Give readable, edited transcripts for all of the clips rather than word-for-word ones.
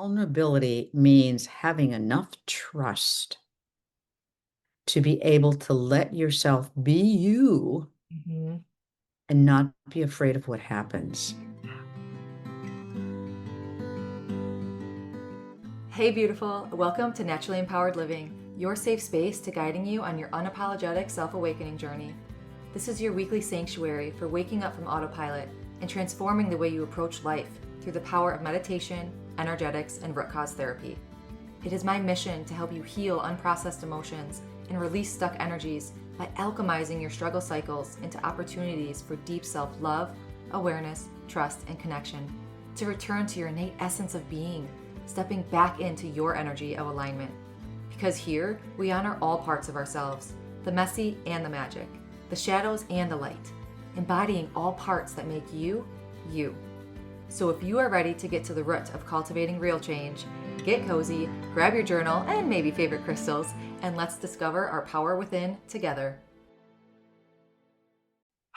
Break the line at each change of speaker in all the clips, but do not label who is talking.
Vulnerability means having enough trust to be able to let yourself be you
Mhm.
and not be afraid of what happens.
Hey, beautiful. Welcome to Naturally Empowered Living, your safe space to guiding you on your unapologetic self awakening journey. This is your weekly sanctuary for waking up from autopilot and transforming the way you approach life through the power of meditation, energetics, and root cause therapy. It is my mission to help you heal unprocessed emotions and release stuck energies by alchemizing your struggle cycles into opportunities for deep self love, awareness, trust, and connection, to return to your innate essence of being, stepping back into your energy of alignment. Because here, we honor all parts of ourselves, the messy and the magic, the shadows and the light, embodying all parts that make you, you. So if you are ready to get to the root of cultivating real change, get cozy, grab your journal and maybe favorite crystals, and let's discover our power within together.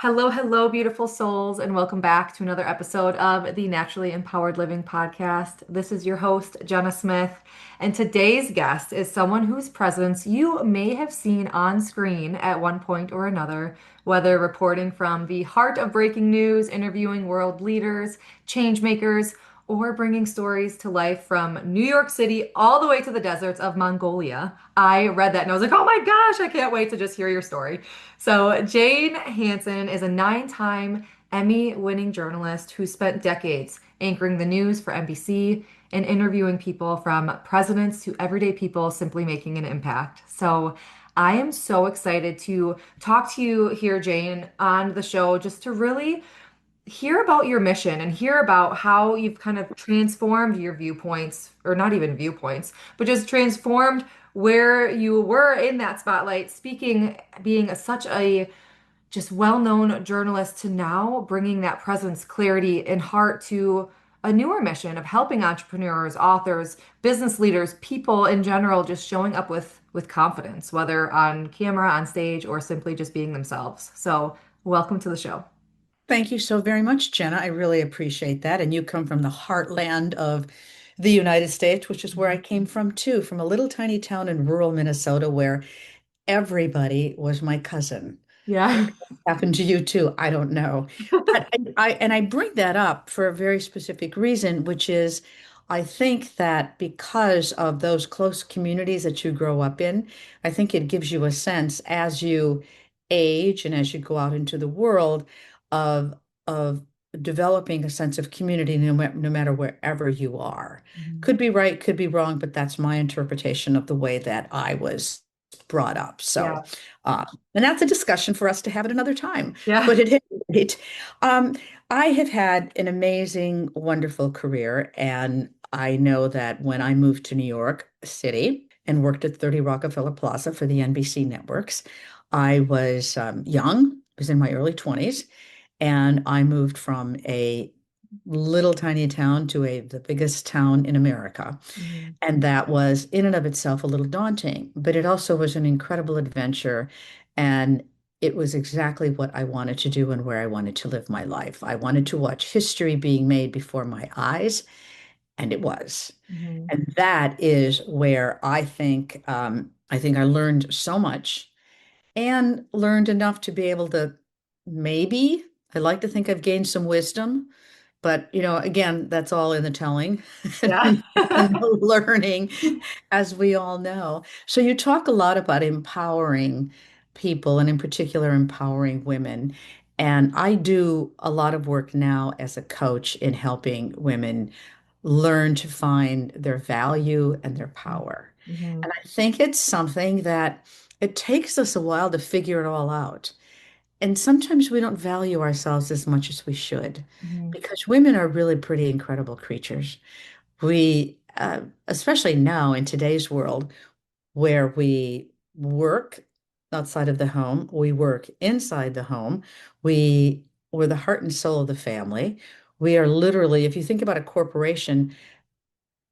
Hello, hello, beautiful souls, and welcome back to another episode of the Naturally Empowered Living podcast. This is your host, Jenna Smith, and today's guest is someone whose presence you may have seen on screen at one point or another, whether reporting from the heart of breaking news, interviewing world leaders, change makers, or bringing stories to life from New York City all the way to the deserts of Mongolia. I read that and I was like, oh my gosh, I can't wait to just hear your story. So, Jane Hanson is a 9-time Emmy-winning journalist who spent decades anchoring the news for NBC and interviewing people from presidents to everyday people simply making an impact. So, I am so excited to talk to you here, Jane, on the show just to really hear about your mission and hear about how you've kind of transformed your viewpoints, or not even viewpoints, but just transformed where you were in that spotlight, speaking, being such a just well-known journalist to now bringing that presence, clarity, and heart to a newer mission of helping entrepreneurs, authors, business leaders, people in general, just showing up with confidence, whether on camera, on stage, or simply just being themselves. So, welcome to the show.
Thank you so very much, Jenna. I really appreciate that. And you come from the heartland of the United States, which is where I came from too, from a little tiny town in rural Minnesota where everybody was my cousin.
Yeah.
Maybe that happened to you too. I don't know. But I bring that up for a very specific reason, which is I think that because of those close communities that you grow up in, I think it gives you a sense as you age and as you go out into the world of of developing a sense of community no matter wherever you are.
Mhm.
Could be right, could be wrong, but that's my interpretation of the way that I was brought up. So,
Yeah.
uh, and that's a discussion for us to have at another time.
Yeah.
But it um, I have had an amazing, wonderful career, and I know that when I moved to New York City and worked at 30 Rockefeller Plaza for the NBC networks, I was young, was in my early 20s, and I moved from a little tiny town to the biggest town in America.
Mhm.
And that was in and of itself a little daunting, but it also was an incredible adventure. And it was exactly what I wanted to do and where I wanted to live my life. I wanted to watch history being made before my eyes, and it was.
Mhm.
And that is where I think I learned so much and learned enough to be able to maybe, I like to think I've gained some wisdom, but again, that's all in the telling
Yeah.
and the learning, as we all know. So you talk a lot about empowering people and in particular empowering women. And I do a lot of work now as a coach in helping women learn to find their value and their power.
Mhm.
And I think it's something that it takes us a while to figure it all out. And sometimes we don't value ourselves as much as we should
Mhm.
because women are really pretty incredible creatures. We, especially now in today's world where we work outside of the home, we work inside the home, we're the heart and soul of the family. We are literally, if you think about a corporation,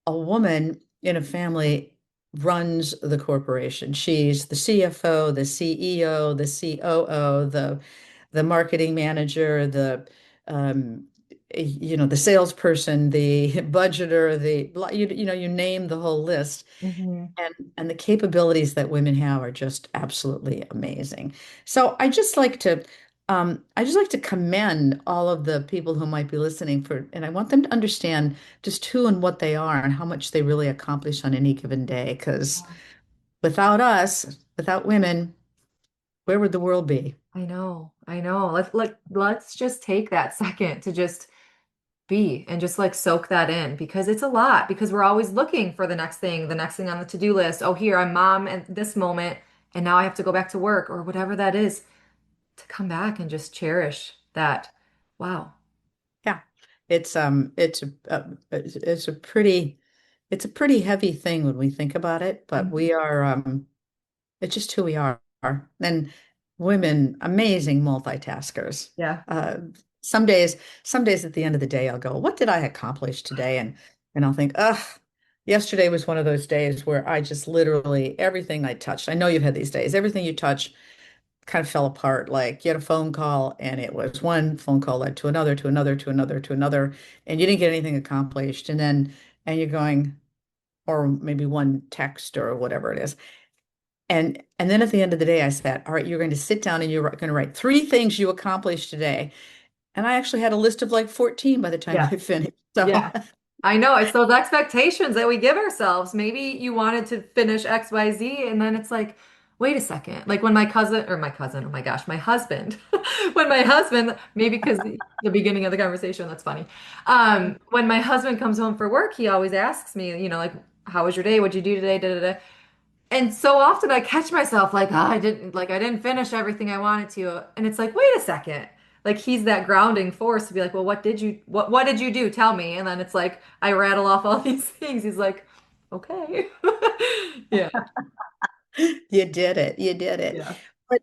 a woman in a family runs the corporation. She's the CFO, the CEO, the COO, the marketing manager, the um, the salesperson, the budgeter, you name the whole list.
Hmm.
And the capabilities that women have are just absolutely amazing. So I just like to commend all of the people who might be listening and I want them to understand just who and what they are and how much they really accomplish on any given day. Because without us, without women, where would the world be?
I know, I know. Let's just take that second to just be and just like soak that in because it's a lot because we're always looking for the next thing on the to-do list. Oh, here I'm mom at this moment, and now I have to go back to work or whatever that is to come back and just cherish that. Wow.
Yeah, it's a pretty heavy thing when we think about it, but we
Mhm.
are it's just who we are. And women, amazing multitaskers.
Yeah.
Uh, some days, some days at the end of the day, I'll go, "What did I accomplish today?" And I'll think, "Ugh, yesterday was one of those days where I just literally everything I touched. I know you've had these days. Everything you touch kind of fell apart. Like you had a phone call, and it was one phone call led to another, to another, to another, to another, and you didn't get anything accomplished. And you're going, or maybe one text or whatever it is." And then at the end of the day, I said, "All right, you're going to sit down and you're going to write three things you accomplished today." And I actually had a list of like 14 by the time
Yeah.
I finished. So
Yeah. I know it's those expectations that we give ourselves. Maybe you wanted to finish XYZ and then it's like, wait a second. Like when my cousin, oh my gosh, my husband, when my husband, maybe because the beginning of the conversation, that's funny. When my husband comes home for work, he always asks me, like, how was your day? What'd you do today? Da, da, da. And so often I catch myself like, I didn't finish everything I wanted to. And it's like, wait a second. Like he's that grounding force to be like, well, what did you do? Tell me. And then it's like I rattle off all these things. He's like, okay. Yeah.
you did it. You did it.
Yeah.
But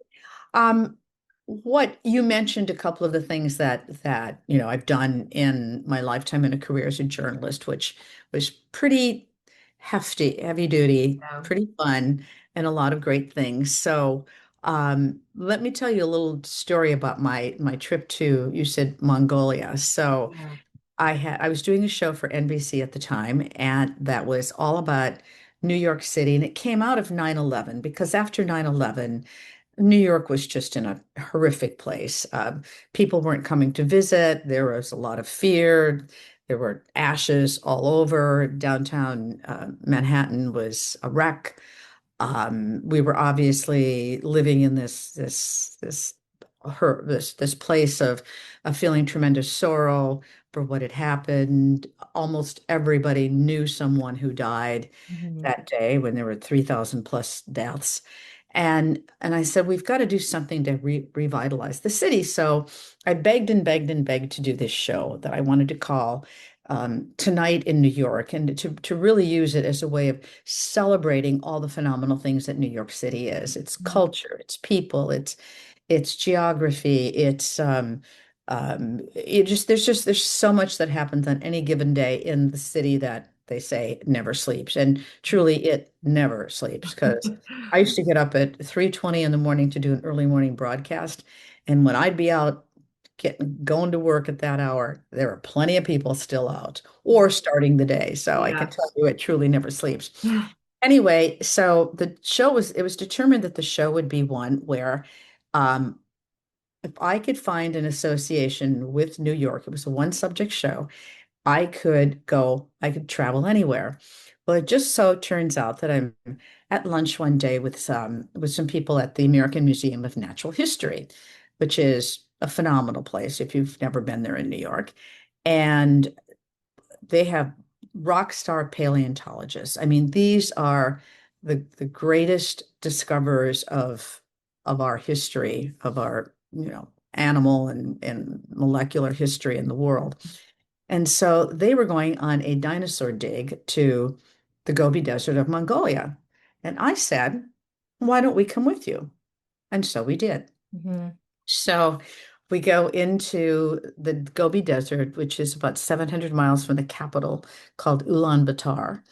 what you mentioned a couple of the things that I've done in my lifetime in a career as a journalist, which was pretty hefty, heavy duty,
Yeah.
pretty fun, and a lot of great things. So let me tell you a little story about my trip to, you said Mongolia. So
Yeah.
I was doing a show for NBC at the time, and that was all about New York City, and it came out of 9/11 because after 9/11, New York was just in a horrific place. People weren't coming to visit. There was a lot of fear. There were ashes all over. Downtown Manhattan was a wreck. We were obviously living in this place of feeling tremendous sorrow for what had happened. Almost everybody knew someone who died
Mhm.
that day when there were 3,000 plus deaths. And I said, we've got to do something to revitalize the city. So I begged and begged and begged to do this show that I wanted to call Tonight in New York, and to really use it as a way of celebrating all the phenomenal things that New York City is. It's culture, it's people, it's geography, it just there's so much that happens on any given day in the city that they say never sleeps. And truly it never sleeps because I used to get up at 3:20 in the morning to do an early morning broadcast. And when I'd be out going to work at that hour, there are plenty of people still out or starting the day. So I can
Yeah.
tell you it truly never sleeps. Anyway, so it was determined that the show would be one where um, if I could find an association with New York, it was a one subject show, I could travel anywhere. Well, it just so turns out that I'm at lunch one day with some people at the American Museum of Natural History, which is a phenomenal place if you've never been there in New York. And they have rock star paleontologists. I mean, these are the greatest discoverers of our history, of our, animal and molecular history in the world. And so they were going on a dinosaur dig to the Gobi Desert of Mongolia. And I said, why don't we come with you? And so we did.
Mhm.
So we go into the Gobi Desert, which is about 700 miles from the capital, called Ulaanbaatar.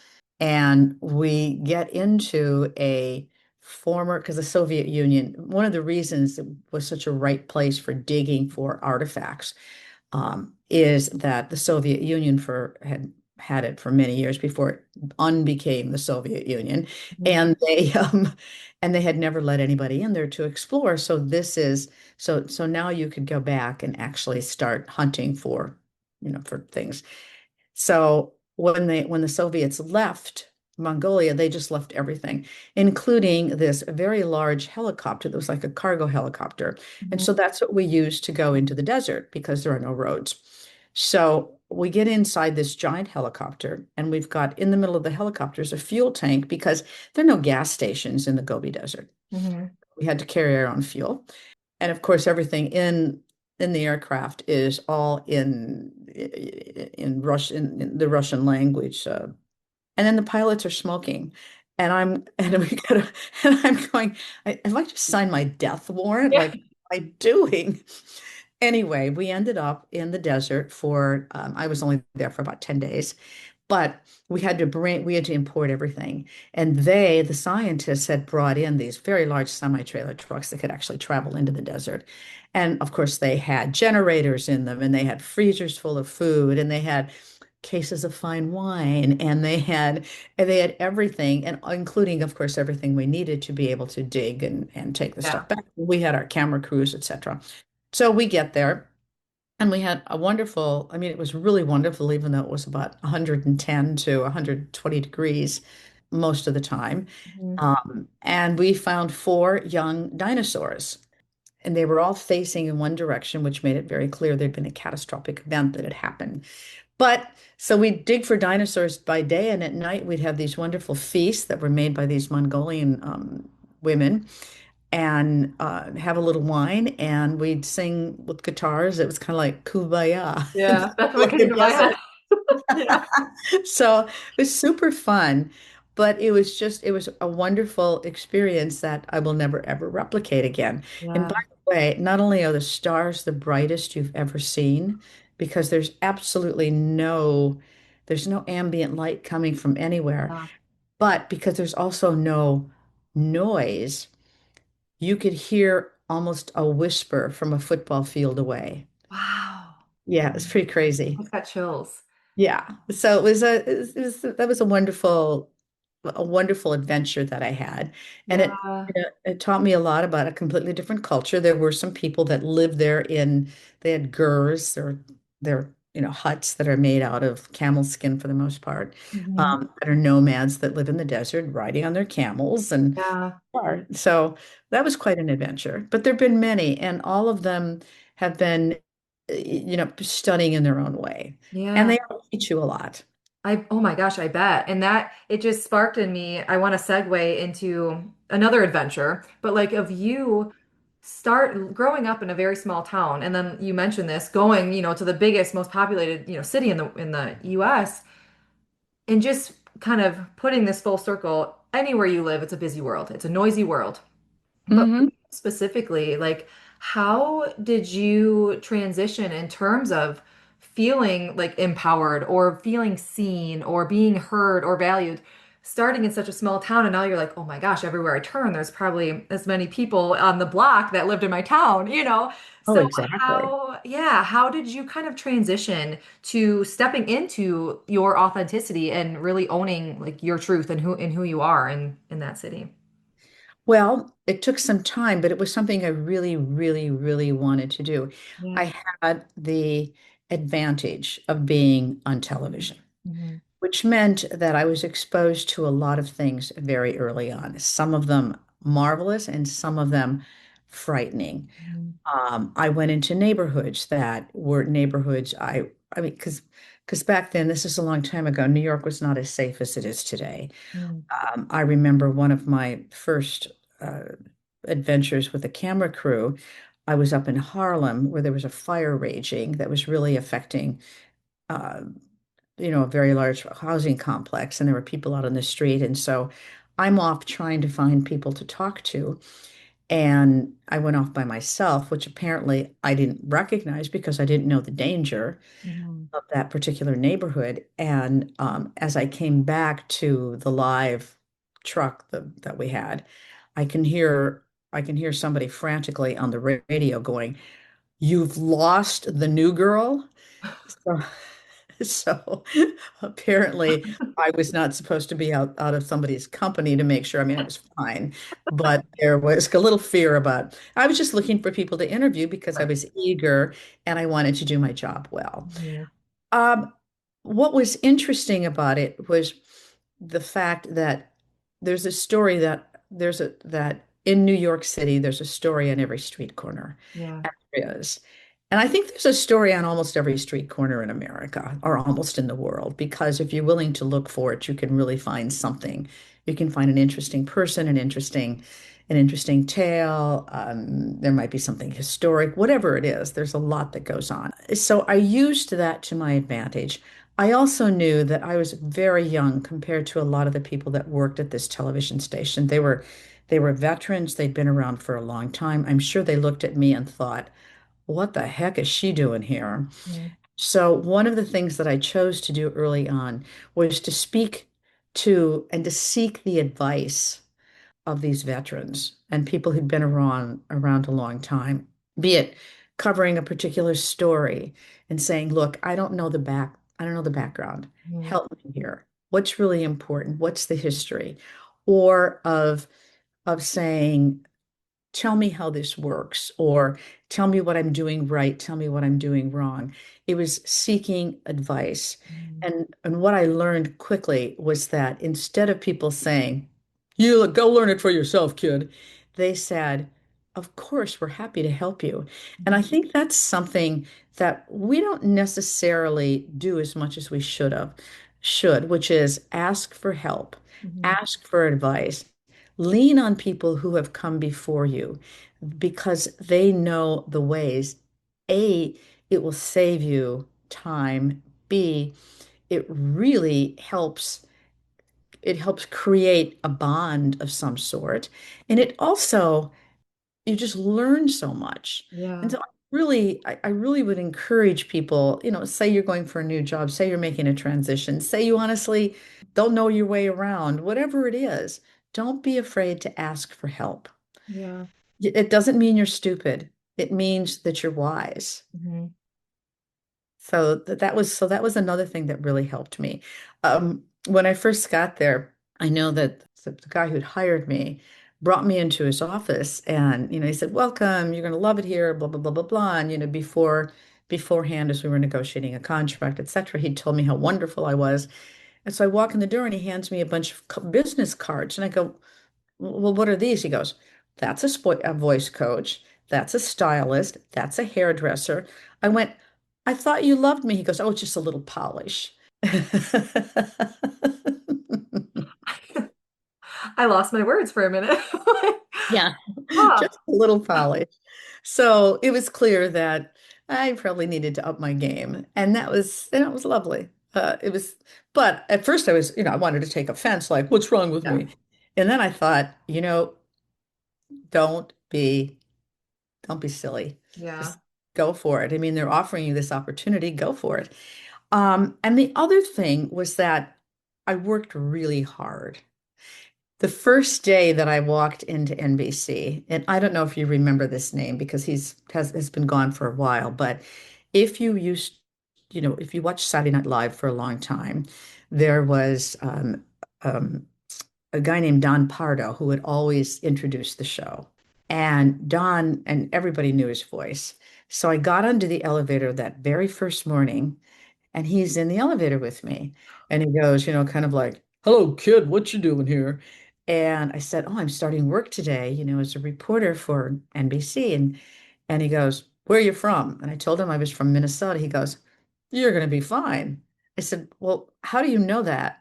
And we get into because the Soviet Union, one of the reasons it was such a right place for digging for artifacts is that the Soviet Union had had it for many years before it unbecame the Soviet Union,
Mhm.
and they had never let anybody in there to explore. So this is so now you could go back and actually start hunting for, for things. So when the Soviets left Mongolia, they just left everything, including this very large helicopter that was like a cargo helicopter. And
Mhm.
so that's what we use to go into the desert because there are no roads. So we get inside this giant helicopter, and we've got in the middle of the helicopters a fuel tank because there are no gas stations in the Gobi Desert.
Mhm.
We had to carry our own fuel. And of course, everything in the aircraft is all in Russian, in the Russian language. And then the pilots are smoking, and and we gotta, and I'm going, have I just signed my death warrant?
Yeah.
Like, what am I doing? Anyway, we ended up in the desert for, I was only there for about 10 days, but we had to import everything. And the scientists had brought in these very large semi-trailer trucks that could actually travel into the desert. And of course, they had generators in them, and they had freezers full of food, and they had cases of fine wine, and they had everything, and including, of course, everything we needed to be able to dig and take the
Yeah.
stuff back. We had our camera crews, etc. So we get there. And we had a wonderful, I mean, it was really wonderful, even though it was about 110 to 120 degrees most of the time.
Mhm.
And we found four young dinosaurs, and they were all facing in one direction, which made it very clear there'd been a catastrophic event that had happened. But so we'd dig for dinosaurs by day, and at night we'd have these wonderful feasts that were made by these Mongolian women and have a little wine, and we'd sing with guitars. It was kind of like Kumbaya in
Yeah,
the
that's
middle
what
of
came
the
to my head.
desert.
Yeah.
So it was super fun, but it was a wonderful experience that I will never ever replicate again. And by
Yeah.
the way, not only are the stars the brightest you've ever seen, because there's no ambient light coming from anywhere,
Yeah.
but because there's also no noise, you could hear almost a whisper from a football field away.
Wow.
Yeah, it's pretty crazy.
I've got chills.
Yeah. So that was a wonderful adventure that I had. And
Yeah.
it taught me a lot about a completely different culture. There were some people that lived there they had gurs or they're, huts that are made out of camel skin for the most part,
Mhm.
that are nomads that live in the desert riding on their camels and
Yeah.
so that was quite an adventure. But there've been many, and all of them have been, stunning in their own way. And
Yeah.
they all teach you a lot.
Oh my gosh, I bet. And that it just sparked in me. I want to segue into another adventure, but like of you start growing up in a very small town, and then you mentioned this going, to the biggest, most populated, city in the US, and just kind of putting this full circle. Anywhere you live, it's a busy world. It's a noisy world. But for
Hmm.
you specifically, like, how did you transition in terms of feeling like empowered or feeling seen or being heard or valued, starting in such a small town? And now you're like, oh my gosh, everywhere I turn, there's probably as many people on the block that lived in my town?
Oh,
So
exactly.
how did you kind of transition to stepping into your authenticity and really owning like your truth and who you are in that city?
Well, it took some time, but it was something I really, really, really wanted to do.
Yeah.
I had the advantage of being on television,
Mhm.
which meant that I was exposed to a lot of things very early on, some of them marvelous and some of them frightening.
Mhm.
I went into neighborhoods that were neighborhoods I mean, because back then, this is a long time ago, New York was not as safe as it is today.
Mhm.
I remember one of my first uh, adventures with a camera crew. I was up in Harlem where there was a fire raging that was really affecting, uh, a very large housing complex, and there were people out on the street. And so I'm off trying to find people to talk to. And I went off by myself, which apparently I didn't recognize because I didn't know the danger
Mhm.
of that particular neighborhood. And as I came back to the live truck that we had, I can hear I can hear somebody frantically on the radio going, you've lost the new girl. So, so apparently I was not supposed to be out of somebody's company to make sure. I mean, it was fine, but there was a little fear about, I was just looking for people to interview because I
Right.
was eager and I wanted to do my job well.
Mhm.
Um, what was interesting about it was the fact that there's a story that there's a that in New York City, there's a story on every street corner.
Yeah.
And there is. And I think there's a story on almost every street corner in America or almost in the world, because if you're willing to look for it, you can really find something. You can find an interesting person, an interesting tale. There might be something historic, whatever it is. There's a lot that goes on. So I used that to my advantage. I also knew that I was very young compared to a lot of the people that worked at this television station. They were veterans. They'd been around for a long time. I'm sure they looked at me and thought, what the heck is she doing here?
Mhm.
So one of the things that I chose to do early on was to speak to and to seek the advice of these veterans and people who'd been around a long time, be it covering a particular story and saying, look, I don't know the background.
Mhm.
Help me here. What's really important? What's the history? Or of saying, tell me how this works, or tell me what I'm doing right, tell me what I'm doing wrong. It was seeking advice.
Mhm.
And what I learned quickly was that instead of people saying, you go learn it for yourself, kid, they said, of course, we're happy to help you. And I
Mhm.
think that's something that we don't necessarily do as much as we should, which is ask for help,
Mhm.
ask for advice. Lean on people who have come before you because they know the ways. A, it will save you time. B, it really helps create a bond of some sort. And it also, you just learn so much. And
Yeah.
so I really would encourage people, say you're going for a new job, say you're making a transition, say you honestly don't know your way around, whatever it is, don't be afraid to ask for help.
Yeah.
It doesn't mean you're stupid. It means that you're wise.
Mhm.
So that was another thing that really helped me. When I first got there, I know that the guy who'd hired me brought me into his office, and he said, "Welcome, you're going to love it here." Blah blah blah blah blah. And beforehand, as we were negotiating a contract, etc., he told me how wonderful I was. And so I walk in the door, and he hands me a bunch of business cards, and I go, well, what are these? He goes, that's a voice coach. That's a stylist. That's a hairdresser. I went, I thought you loved me. He goes, oh, it's just a little polish.
I lost my words for a minute.
Yeah,
Huh.
just a little polish. So it was clear that I probably needed to up my game. And it was lovely. But at first I wanted to take offense, like, what's wrong with
Yeah.
me? And then I thought, don't be Don't be silly.
Yeah.
Just go for it. I mean, they're offering you this opportunity, go for it. And the other thing was that I worked really hard. The first day that I walked into NBC, and I don't know if you remember this name because has been gone for a while, but if you used, if you watched Saturday Night Live for a long time, there was um, a guy named Don Pardo who would always introduce the show. And Don and everybody knew his voice. So I got onto the elevator that very first morning, and he's in the elevator with me. And he goes, kind of like, hello, kid, what you doing here? And I said, oh, I'm starting work today, as a reporter for NBC. And he goes, where are you from? And I told him I was from Minnesota. He goes, you're going to be fine. I said, well, how do you know that?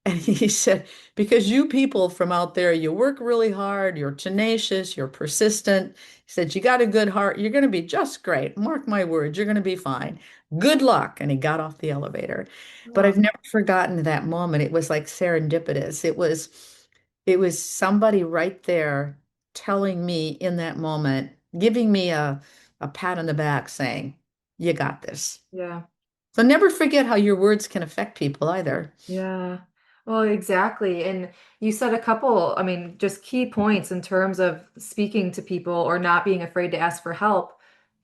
And he said, because you people from out there, you work really hard, you're tenacious, you're persistent. He said, you got a good heart. You're going to be just great. Mark my words, you're going to be fine. Good luck. And he got off the elevator. But
Oh,
I've never forgotten that moment. It was like serendipitous. It was somebody right there telling me in that moment, giving me a pat on the back saying, you got this.
yeah.
So never forget how your words can affect people either.
Yeah. Well, exactly. And you said a couple, I mean, just key points in terms of speaking to people or not being afraid to ask for help.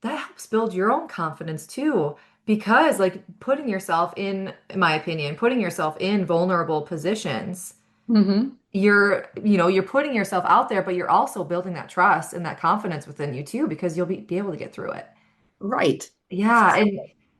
that helps build your own confidence too. Because like putting yourself in my opinion, putting yourself in vulnerable positions,
Hmm.
you're putting yourself out there, but you're also building that trust and that confidence within you too, because you'll be able to get through it.
Right.
Yeah,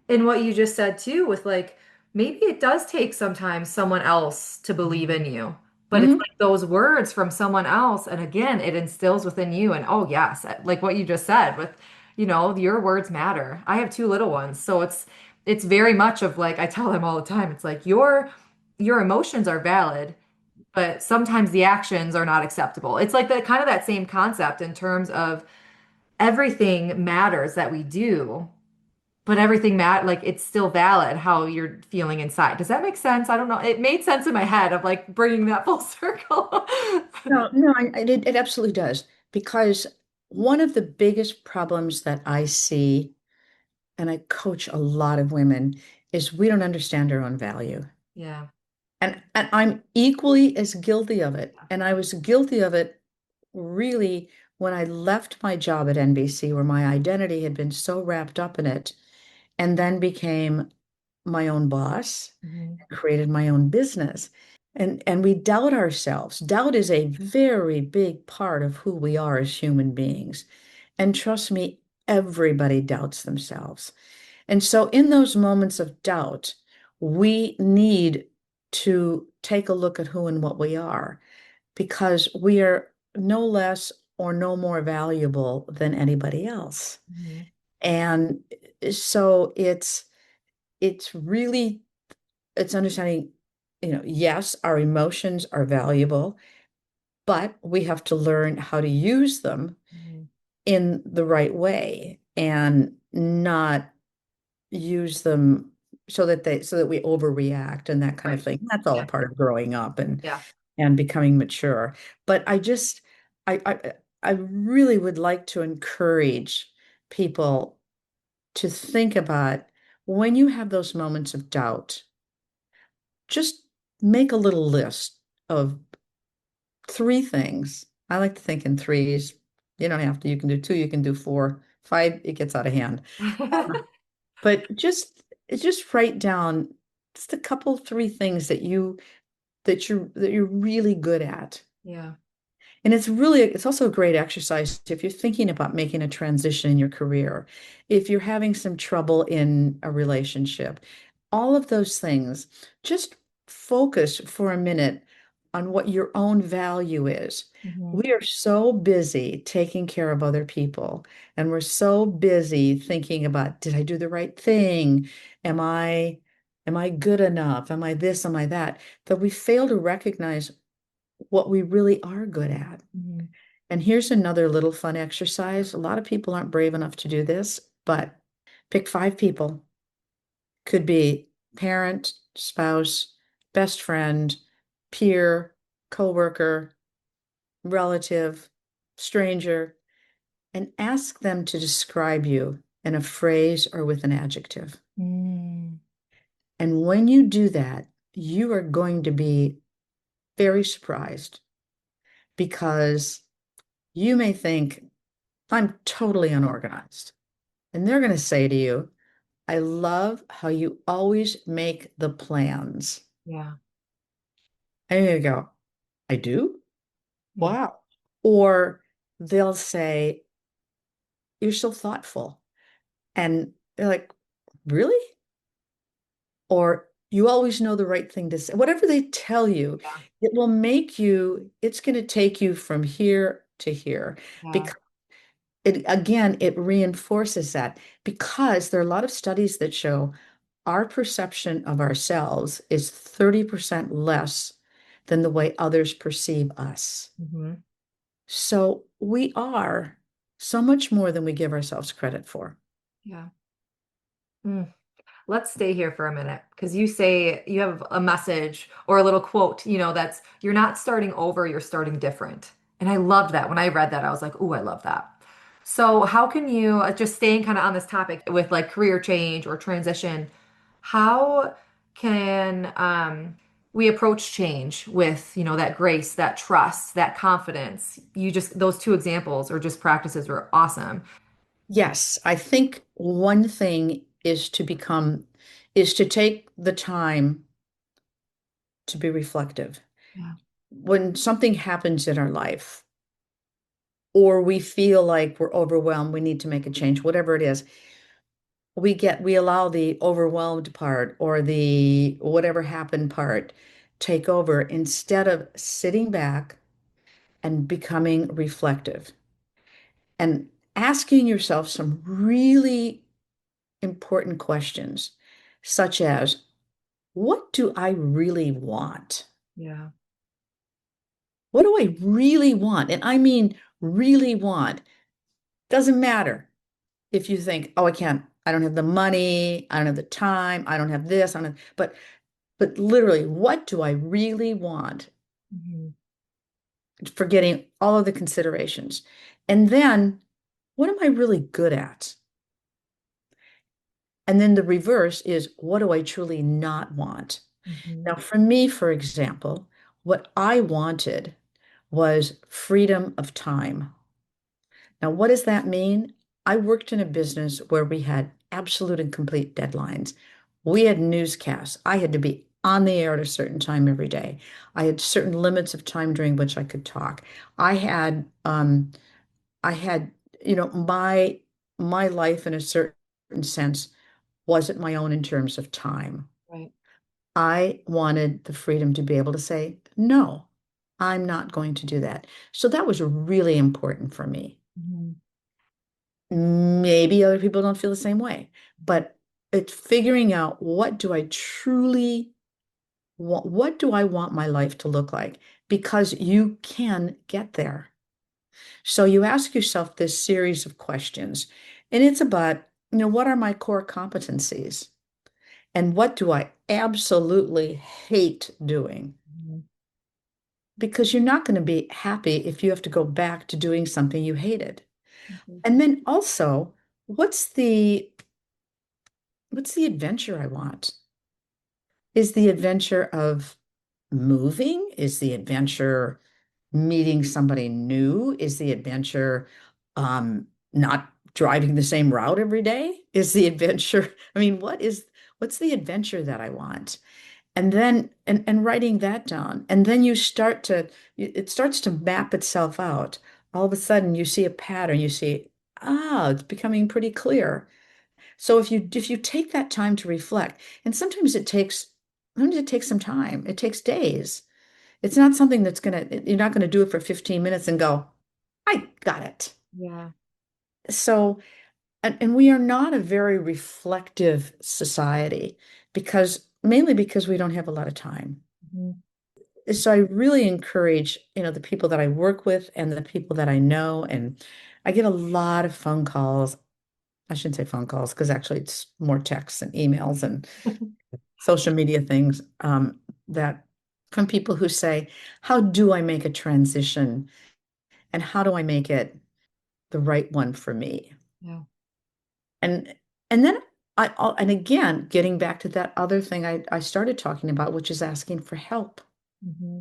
and what you just said too, with like maybe it does take sometimes someone else to believe in you, but it's
Hmm.
like those words from someone else, and again, it instills within you, and oh yes, like what you just said with, your words matter. I have two little ones, so it's very much of like I tell them all the time, it's like your emotions are valid, but sometimes the actions are not acceptable. It's like that kind of that same concept in terms of everything matters that we do. But everything like it's still valid how you're feeling inside. Does that make sense? I don't know. It made sense in my head of like bringing that full circle.
No, no, it absolutely does. Because one of the biggest problems that I see, and I coach a lot of women, is we don't understand our own value.
Yeah.
And I'm equally as guilty of it. And I was guilty of it really when I left my job at NBC, where my identity had been so wrapped up in it, and then became my own boss,
Mhm.
created my own business. And we doubt ourselves. Doubt is a very big part of who we are as human beings. And trust me, everybody doubts themselves. And so, in those moments of doubt, we need to take a look at who and what we are, because we are no less or no more valuable than anybody else.
Mhm.
And so it's really it's understanding, yes, our emotions are valuable, but we have to learn how to use them
Mhm.
in the right way and not use them so that we overreact and that kind of
Right.
thing. That's all a
Yeah.
part of growing up
Yeah.
and becoming mature. But I really would like to encourage people to think about, when you have those moments of doubt, just make a little list of three things. I like to think in threes. You don't have to, you can do two, you can do four, five, it gets out of hand. But just write down just a couple, three things that you're really good at.
Yeah.
And it's also a great exercise if you're thinking about making a transition in your career, if you're having some trouble in a relationship, all of those things, just focus for a minute on what your own value is.
Mhm.
We are so busy taking care of other people, and we're so busy thinking about, did I do the right thing? Am I am I good enough? Am I this? Am I that? That we fail to recognize what we really are good at.
Mhm.
And here's another little fun exercise. A lot of people aren't brave enough to do this, but pick five people. Could be parent, spouse, best friend, peer, coworker, relative, stranger, and ask them to describe you in a phrase or with an adjective.
Mm.
And when you do that, you are going to be very surprised, because you may think, I'm totally unorganized. And they're going to say to you, I love how you always make the plans.
Yeah.
And you go, I do?
Yeah.
Wow. Or they'll say, you're so thoughtful. And they're like, really? Or you always know the right thing to say. Whatever they tell you,
Yeah.
it's going to take you from here to here.
Yeah.
Because it reinforces that, because there are a lot of studies that show our perception of ourselves is 30% less than the way others perceive us.
Mhm.
So we are so much more than we give ourselves credit for.
Yeah. Mm. Let's stay here for a minute because you say you have a message or a little quote, that's you're not starting over, you're starting different. And I loved that. When I read that, I was like, "Ooh, I love that." So, how can you just staying kind of on this topic with like career change or transition, how can we approach change with, that grace, that trust, that confidence? You just those two examples or just practices were awesome.
Yes, I think one thing is to take the time to be reflective.
Yeah.
When something happens in our life, or we feel like we're overwhelmed, we need to make a change, whatever it is, we allow the overwhelmed part or the whatever happened part take over instead of sitting back and becoming reflective and asking yourself some really important questions, such as, what do I really want?
Yeah.
What do I really want? And I mean, really want. Doesn't matter if you think, oh, I don't have the money, I don't have the time, I don't have this, I don't have, but literally, what do I really want?
Hmm.
Forgetting all of the considerations. And then, what am I really good at? And then the reverse is, what do I truly not want?
Hmm.
Now, for me, for example, what I wanted was freedom of time. Now, what does that mean? I worked in a business where we had absolute and complete deadlines. We had newscasts. I had to be on the air at a certain time every day. I had certain limits of time during which I could talk. I had, um, I had, my life in a certain sense wasn't my own in terms of time.
Right.
I wanted the freedom to be able to say, no, I'm not going to do that. So that was really important for me.
Hmm.
Maybe other people don't feel the same way, but it's figuring out, what do I truly want? What do I want my life to look like? Because you can get there. So you ask yourself this series of questions, and it's about, what are my core competencies? And what do I absolutely hate doing?
Hmm.
Because you're not going to be happy if you have to go back to doing something you hated.
Hmm.
And then also, what's the what's the adventure I want? Is the adventure of moving? Is the adventure meeting somebody new? Is the adventure not driving the same route every day? Is the adventure, I mean, what's the adventure that I want? And then and writing that down. And then it starts to map itself out. All of a sudden you see a pattern, you see, it's becoming pretty clear. So if you take that time to reflect, and sometimes it takes some time. It takes days. It's not something you're not gonna do it for 15 minutes and go, I got it.
Yeah.
So, and we are not a very reflective society mainly because we don't have a lot of time.
Hmm.
So I really encourage, the people that I work with and the people that I know, and I get a lot of phone calls. I shouldn't say phone calls because actually it's more texts and emails and social media things, that from people who say, how do I make a transition and how do I make it the right one for me?
Yeah.
And and then and again, getting back to that other thing I started talking about, which is asking for help.
Hmm.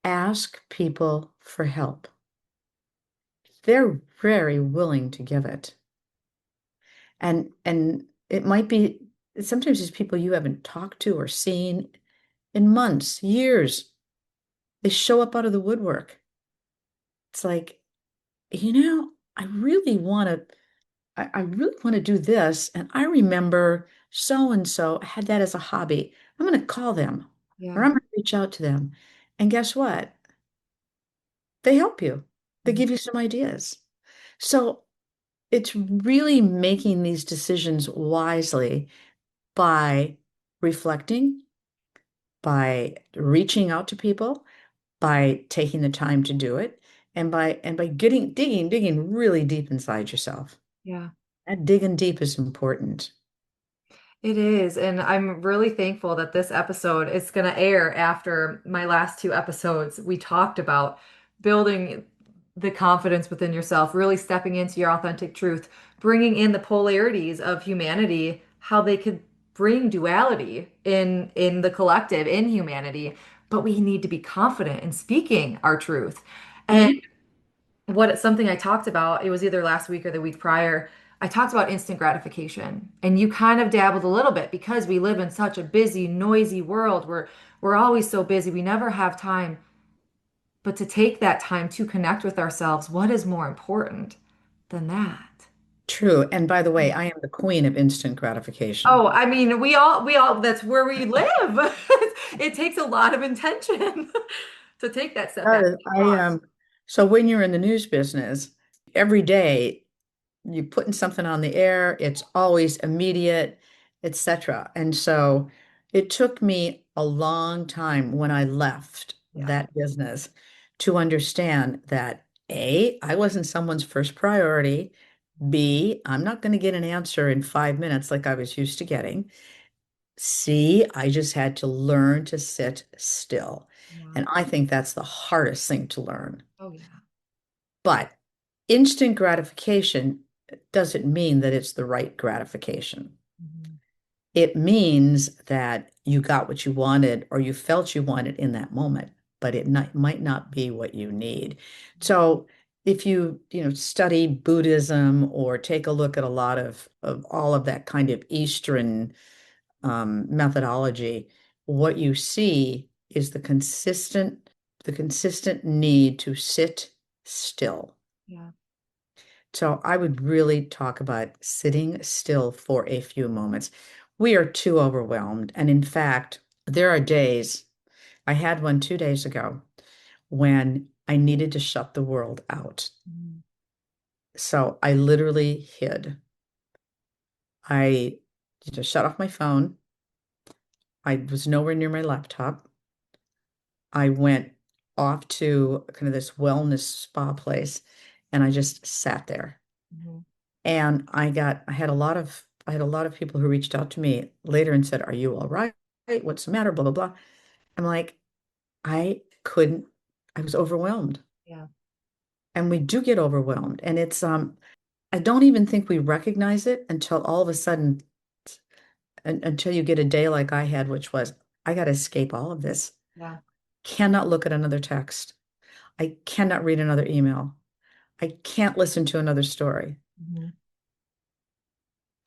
Ask people for help. They're very willing to give it. And it might be sometimes it's people you haven't talked to or seen in months, years. They show up out of the woodwork. It's like, I really want to do this. And I remember so and so had that as a hobby. I'm going to call them or
Yeah.
I'm going to reach out to them. And guess what? They help you. They
Mhm.
give you some ideas. So it's really making these decisions wisely by reflecting, by reaching out to people, by taking the time to do it, and by digging really deep inside yourself.
Yeah.
That digging deep is important.
It is, and I'm really thankful that this episode is going to air after my last two episodes. We talked about building the confidence within yourself, really stepping into your authentic truth, bringing in the polarities of humanity, how they could bring duality in the collective, in humanity, but we need to be confident in speaking our truth.
Mhm.
something I talked about, it was either last week or the week prior. I talked about instant gratification, and you kind of dabbled a little bit because we live in such a busy, noisy world. We're always so busy. We never have time. But to take that time to connect with ourselves, what is more important than that?
True. And by the way, I am the queen of instant gratification.
Oh, I mean, we all, that's where we live. It takes a lot of intention to take that step back.
I so when you're in the news business, every day you're putting something on the air, it's always immediate, etc. And so it took me a long time when I left
Yeah.
that business to understand that A, I wasn't someone's first priority. B, I'm not going to get an answer in 5 minutes like I was used to getting. C, I just had to learn to sit still.
Yeah.
And I think that's the hardest thing to learn.
Oh, yeah.
But instant gratification doesn't mean that it's the right gratification.
Mhm.
It means that you got what you wanted or you felt you wanted in that moment, but might not be what you need. So if you study Buddhism or take a look at a lot of all of that kind of Eastern methodology, what you see is the consistent need to sit still.
Yeah.
So I would really talk about sitting still for a few moments. We are too overwhelmed. And in fact, there are days, I had one 2 days ago when I needed to shut the world out.
Mhm.
So I literally hid. I just shut off my phone. I was nowhere near my laptop. I went off to kind of this wellness spa place and I just sat there.
Mhm.
And I had a lot of people who reached out to me later and said, "Are you all right? What's the matter? Blah, blah, blah." I'm like, I couldn't, I was overwhelmed.
Yeah.
And we do get overwhelmed. And I don't even think we recognize it until all of a sudden, until you get a day like I had, which was, I got to escape all of this.
Yeah.
Cannot look at another text. I cannot read another email. I can't listen to another story.
Mhm.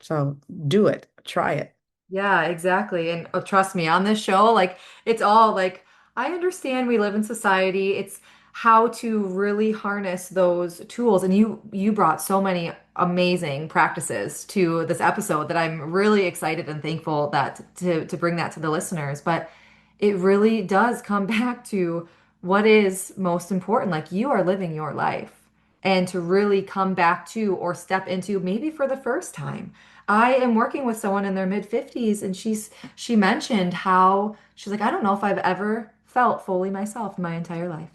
So do it, try it.
Yeah, exactly. And trust me, on this show, like it's all like I understand we live in society. It's how to really harness those tools. And you brought so many amazing practices to this episode that I'm really excited and thankful that to bring that to the listeners. But it really does come back to what is most important. Like you are living your life. And to really come back to or step into maybe for the first time. I am working with someone in their mid 50s and she mentioned how she's like, I don't know if I've ever felt fully myself in my entire life.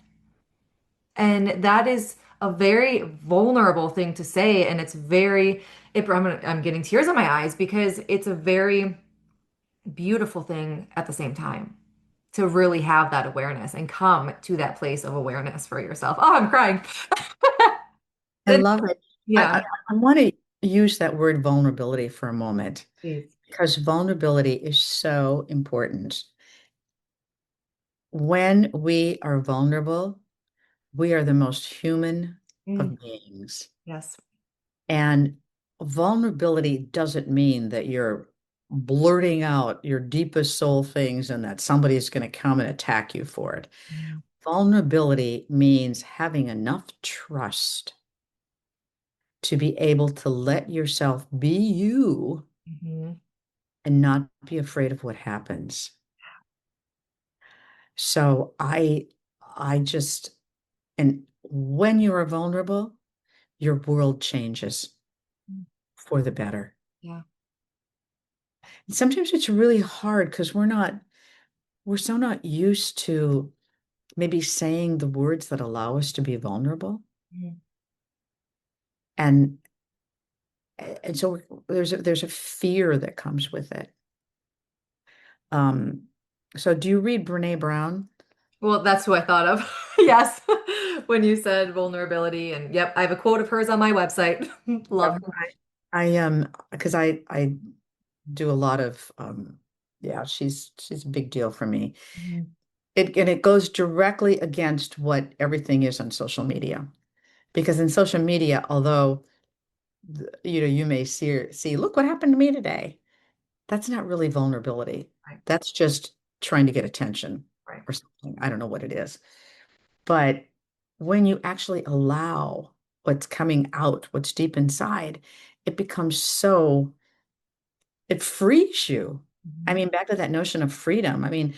And that is a very vulnerable thing to say. And it's I'm getting tears in my eyes because it's a very beautiful thing at the same time to really have that awareness and come to that place of awareness for yourself. Oh, I'm crying.
I
And
love it. I,
yeah,
I, I want to use that word vulnerability for a moment
please.
because vulnerability is so important. When we are vulnerable, we are the most human
Mm,
of beings.
yes.
And vulnerability doesn't mean that you're blurting out your deepest soul things and that somebody's going to come and attack you for it.
Mm-hmm.
Vulnerability means having enough trust to be able to let yourself be you and not be afraid of what happens. So I just, and when you are vulnerable, your world changes for the better.
Yeah.
And sometimes it's really hard because we're so not used to maybe saying the words that allow us to be vulnerable.
Mhm.
And and so there's a fear that comes with it. Um, so do you read Brene Brown?
Well, that's who I thought of. Yes. When you said vulnerability. And yep, I have a quote of hers on my website. Love
Yep.
her.
I because I do a lot of yeah, she's a big deal for me.
Mhm.
It goes directly against what everything is on social media. Because in social media, although you may see, look what happened to me today. That's not really vulnerability.
Right,
That's just trying to get attention
right.
or something. I don't know what it is. But when you actually allow what's coming out, what's deep inside, it becomes it frees you. I
Mhm.
mean, back to that notion of freedom. I mean,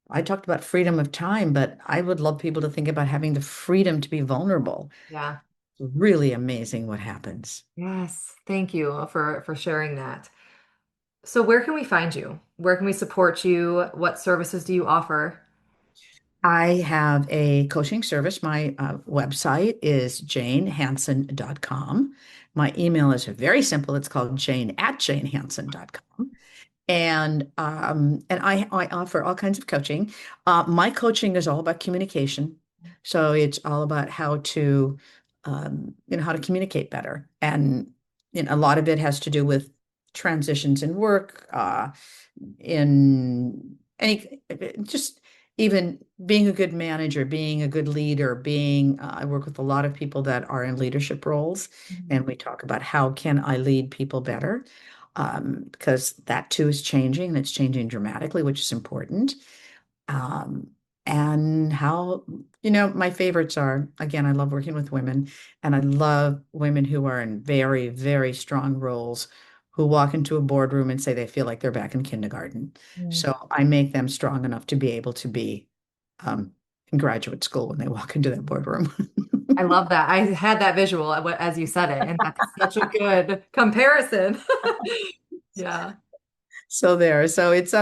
I talked about freedom of time, but I would love people to think about having the freedom to be vulnerable.
Yeah.
Really amazing what happens.
Yes. Thank you for sharing that. So where can we find you? Where can we support you? What services do you offer?
I have a coaching service. My website is janehanson.com. My email is very simple. It's called jane@janehanson.com. And I offer all kinds of coaching. My coaching is all about communication. So it's all about how to communicate better. And a lot of it has to do with transitions in work, in any, just even being a good manager, being a good leader, I work with a lot of people that are in leadership roles,
Mhm.
and we talk about how can I lead people better, because that too is changing, and it's changing dramatically, which is important. Um, and my favorites are, again, I love working with women, and I love women who are in very, very strong roles, who walk into a boardroom and say they feel like they're back in kindergarten.
Mm.
So I make them strong enough to be able to be um, in graduate school when they walk into that boardroom.
I love that. I had that visual as you said it, and that's such a good comparison. Yeah.
So there. So it's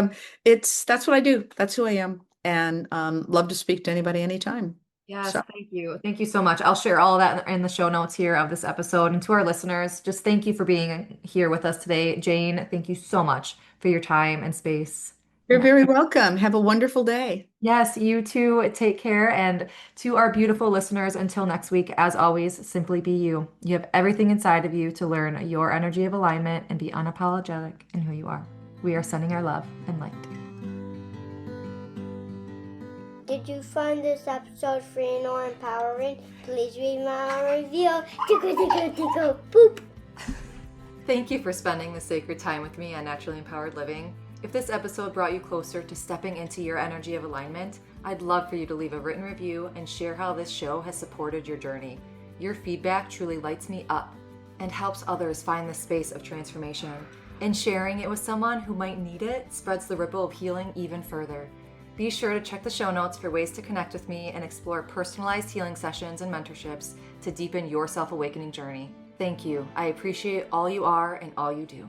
that's what I do. That's who I am. And love to speak to anybody anytime.
Yes,
So
thank you. Thank you so much. I'll share all of that in the show notes here of this episode. And to our listeners, just thank you for being here with us today. Jane, thank you so much for your time and space.
you're very welcome. Have a wonderful day.
Yes, you too. Take care. And to our beautiful listeners, until next week, as always, simply be you. You have everything inside of you to learn your energy of alignment and be unapologetic in who you are. We are sending our love and light.
Did you find this episode free or empowering? Please read my review. Tickle, tickle, tickle, boop.
Thank you for spending the sacred time with me on Naturally Empowered Living. If this episode brought you closer to stepping into your energy of alignment, I'd love for you to leave a written review and share how this show has supported your journey. Your feedback truly lights me up and helps others find the space of transformation. And sharing it with someone who might need it spreads the ripple of healing even further. Be sure to check the show notes for ways to connect with me and explore personalized healing sessions and mentorships to deepen your self-awakening journey. Thank you. I appreciate all you are and all you do.